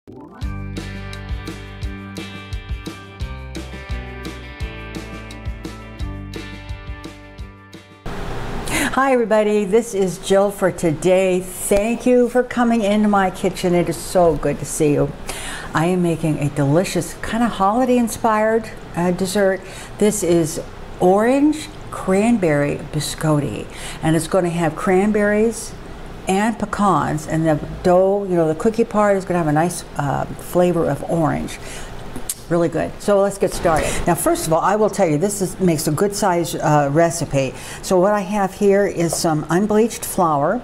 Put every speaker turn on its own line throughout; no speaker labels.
Hi everybody, this is Jill for today. Thank you for coming into my kitchen. It is so good to see you. I am making a delicious kind of holiday inspired dessert. This is orange cranberry biscotti, and it's going to have cranberries and pecans, and the dough, you know, the cookie part is going to have a nice flavor of orange. Really good. So let's get started. Now, first of all, I will tell you, makes a good size recipe. So what I have here is some unbleached flour,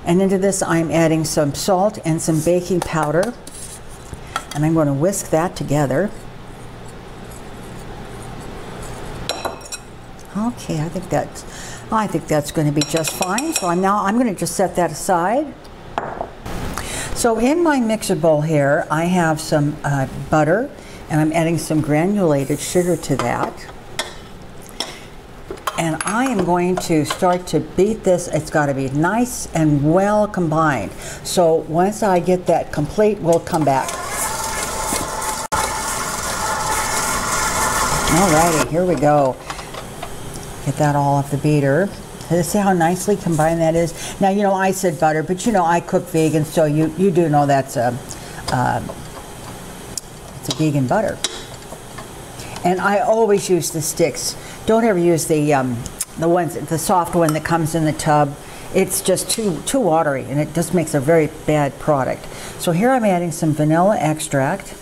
and into this I'm adding some salt and some baking powder, and I'm going to whisk that together. Okay, I think that's going to be just fine. So I'm going to just set that aside. So in my mixer bowl here, I have some butter. And I'm adding some granulated sugar to that. And I am going to start to beat this. It's got to be nice and well combined. So once I get that complete, we'll come back. Alrighty, here we go. Get that all off the beater. See how nicely combined that is? Now, you know, I said butter, but you know, I cook vegan, so you do know that's it's a vegan butter. And I always use the sticks. Don't ever use the soft one that comes in the tub. It's just too watery, and it just makes a very bad product. So here I'm adding some vanilla extract.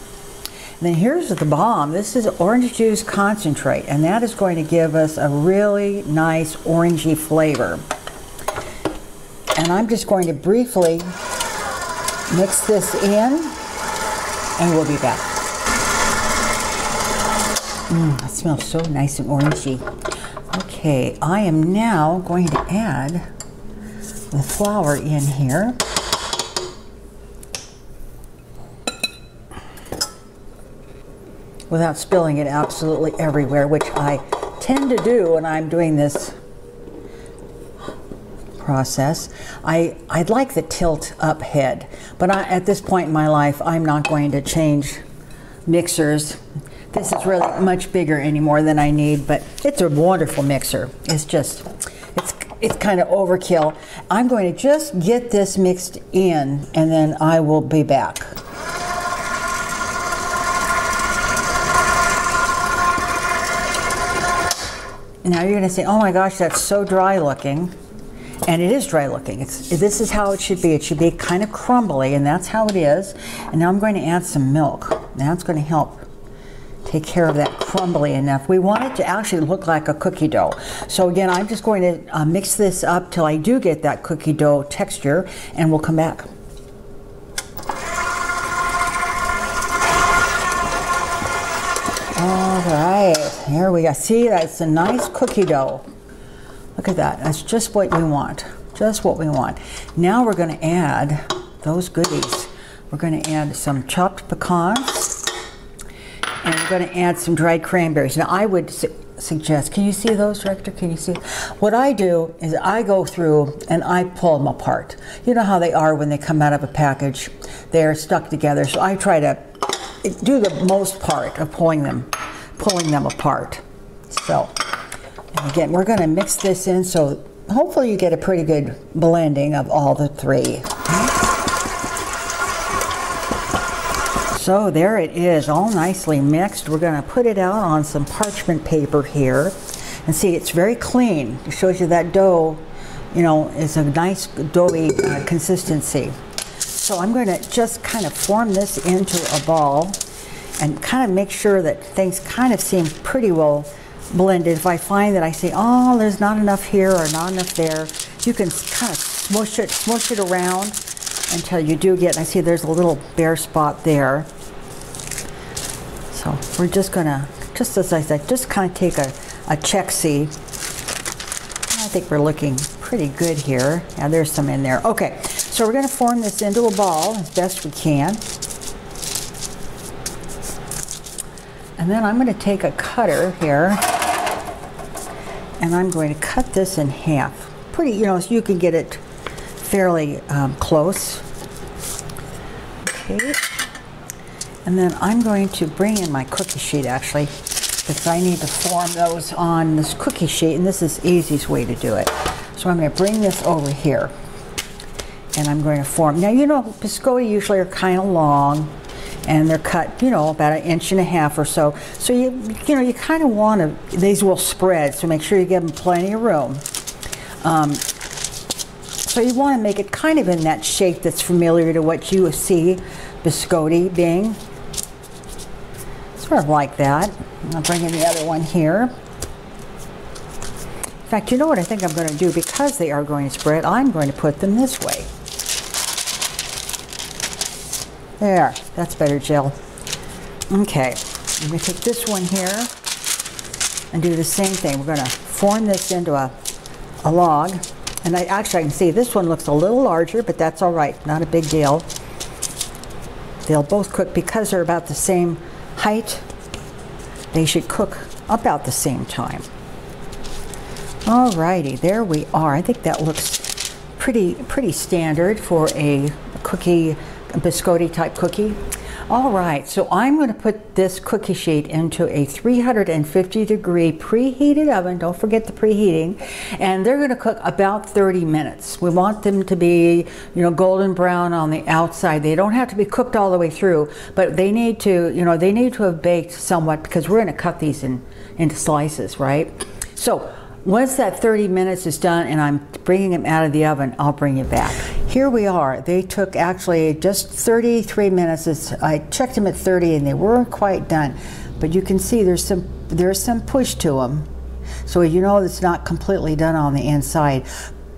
And then here's the bomb. This is orange juice concentrate, and that is going to give us a really nice orangey flavor. And I'm just going to briefly mix this in, and we'll be back. That smells so nice and orangey. Okay, I am now going to add the flour in here. Without spilling it absolutely everywhere, which I tend to do when I'm doing this process. I'd like the tilt up head, but at this point in my life, I'm not going to change mixers. This is really much bigger anymore than I need, but it's a wonderful mixer. It's just, it's kind of overkill. I'm going to just get this mixed in, and then I will be back. Now you're going to say, oh my gosh, that's so dry looking. And it is dry looking. This is how it should be. It should be kind of crumbly, and that's how it is. And now I'm going to add some milk. That's going to help take care of that crumbly enough. We want it to actually look like a cookie dough. So again, I'm just going to mix this up till I do get that cookie dough texture, and we'll come back. All right, here we go. See, that's a nice cookie dough. Look at that. That's just what we want. Just what we want. Now we're going to add those goodies. We're going to add some chopped pecans, and we're going to add some dried cranberries. Now I would suggest, can you see those, Director? Can you see? What I do is I go through and I pull them apart. You know how they are when they come out of a package. They're stuck together. So I try to do the most part of pulling them apart. So, and again, we're going to mix this in, so hopefully you get a pretty good blending of all the three. So there it is, all nicely mixed. We're going to put it out on some parchment paper here. And see, it's very clean. It shows you that dough, you know, is a nice doughy consistency. So I'm going to just kind of form this into a ball and kind of make sure that things kind of seem pretty well blended. If I find that I say, oh, there's not enough here or not enough there, you can kind of smush it around until you do get, I see there's a little bare spot there. So we're just gonna, just as I said, just kind of take a check-see. I think we're looking pretty good here. Yeah, there's some in there. Okay, so we're gonna form this into a ball as best we can. And then I'm going to take a cutter here, and I'm going to cut this in half. Pretty, you know, so you can get it fairly close. Okay. And then I'm going to bring in my cookie sheet actually, because I need to form those on this cookie sheet, and this is the easiest way to do it. So I'm going to bring this over here, and I'm going to form. Now, you know, biscotti usually are kind of long, and they're cut, you know, about 1.5 inches or so. So you know, you kind of want to, these will spread, so make sure you give them plenty of room. So you want to make it kind of in that shape that's familiar to what you see biscotti being. Sort of like that. I'll bring in the other one here. In fact, you know what I think I'm going to do? Because they are going to spread, I'm going to put them this way. There, that's better, Jill. Okay, I'm going to take this one here and do the same thing. We're going to form this into a log. And I can see this one looks a little larger, but that's all right, not a big deal. They'll both cook because they're about the same height. They should cook about the same time. Alrighty, there we are. I think that looks pretty standard for a cookie, a biscotti type cookie. All right, so I'm going to put this cookie sheet into a 350-degree preheated oven. Don't forget the preheating. And they're going to cook about 30 minutes. We want them to be, you know, golden brown on the outside. They don't have to be cooked all the way through, but they need to, you know, they need to have baked somewhat because we're going to cut these into slices, right? So once that 30 minutes is done and I'm bringing them out of the oven, I'll bring you back. Here we are. They took actually just 33 minutes. I checked them at 30 and they weren't quite done. But you can see there's some push to them. So you know it's not completely done on the inside.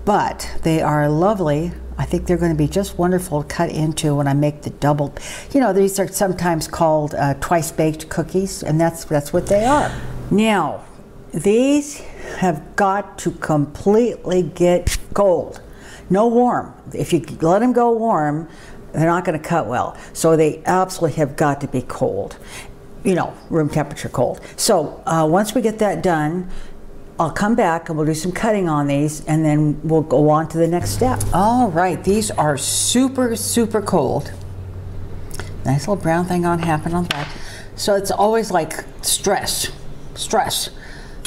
But they are lovely. I think they're going to be just wonderful to cut into when I make the double. You know, these are sometimes called twice baked cookies, and that's what they are. Now, these have got to completely get cold. No warm. If you let them go warm, they're not going to cut well. So they absolutely have got to be cold. You know, room temperature cold. So once we get that done, I'll come back and we'll do some cutting on these, and then we'll go on to the next step. All right, these are super, super cold. Nice little brown thing happened on that. So it's always like stress.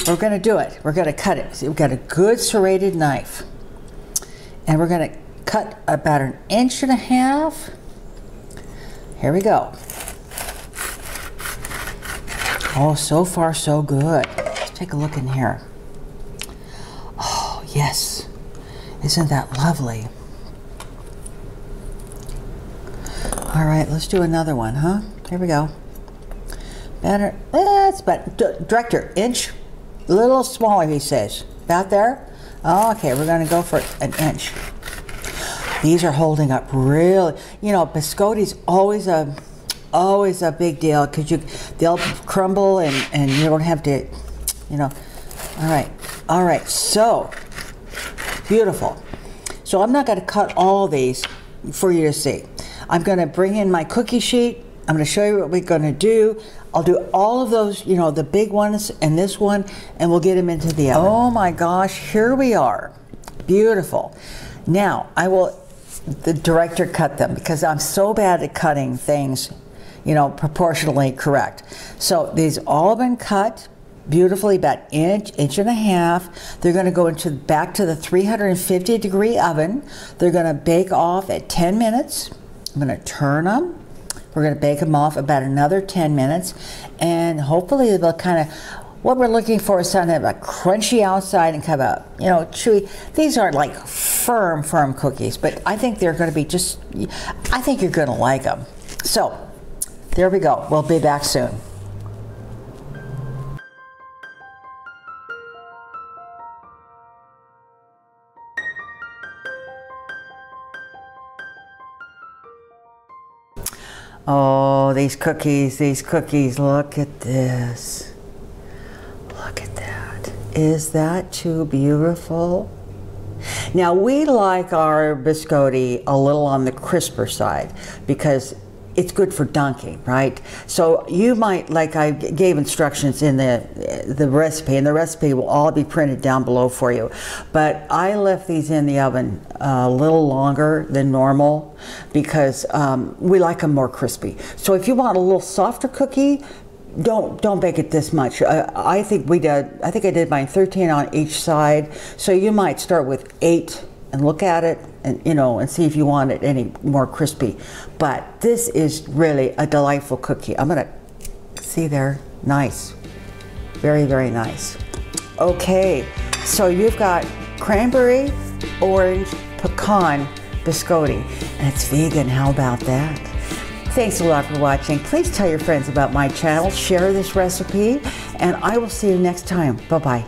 We're going to do it. We're going to cut it. So we've got a good serrated knife. And we're going to cut about 1.5 inches. Here we go. Oh, so far so good. Let's take a look in here. Oh, yes. Isn't that lovely? All right, let's do another one, huh? Here we go. Better. That's better. Director, inch. A little smaller, he says. About there? Oh, okay, we're going to go for 1 inch. These are holding up really. You know, biscotti's always a big deal because they'll crumble and you don't have to, you know. All right. So beautiful. So I'm not going to cut all these for you to see. I'm going to bring in my cookie sheet. I'm going to show you what we're going to do. I'll do all of those, you know, the big ones and this one, and we'll get them into the oven. Oh my gosh, here we are. Beautiful. Now, the director cut them because I'm so bad at cutting things, you know, proportionally correct. So these all been cut beautifully, about 1.5 inches. They're going to go back to the 350-degree oven. They're going to bake off at 10 minutes. I'm going to turn them. We're going to bake them off about another 10 minutes, and hopefully they'll kind of, what we're looking for is kind of a crunchy outside and kind of a, you know, chewy. These aren't like firm cookies, but I think they're going to be just, I think you're going to like them. So there we go. We'll be back soon. Oh, these cookies, look at this. Look at that. Is that too beautiful? Now, we like our biscotti a little on the crisper side because it's good for dunking, right? So you might, like I gave instructions in the recipe, and the recipe will all be printed down below for you. But I left these in the oven a little longer than normal because we like them more crispy. So if you want a little softer cookie, don't bake it this much. I think I did mine 13 on each side. So you might start with 8 and look at it and and see if you want it any more crispy. But this is really a delightful cookie. I'm gonna see there, nice, very, very nice. Okay, so you've got cranberry orange pecan biscotti, and it's vegan. How about that? Thanks a lot for watching. Please tell your friends about my channel, share this recipe, and I will see you next time. Bye-bye.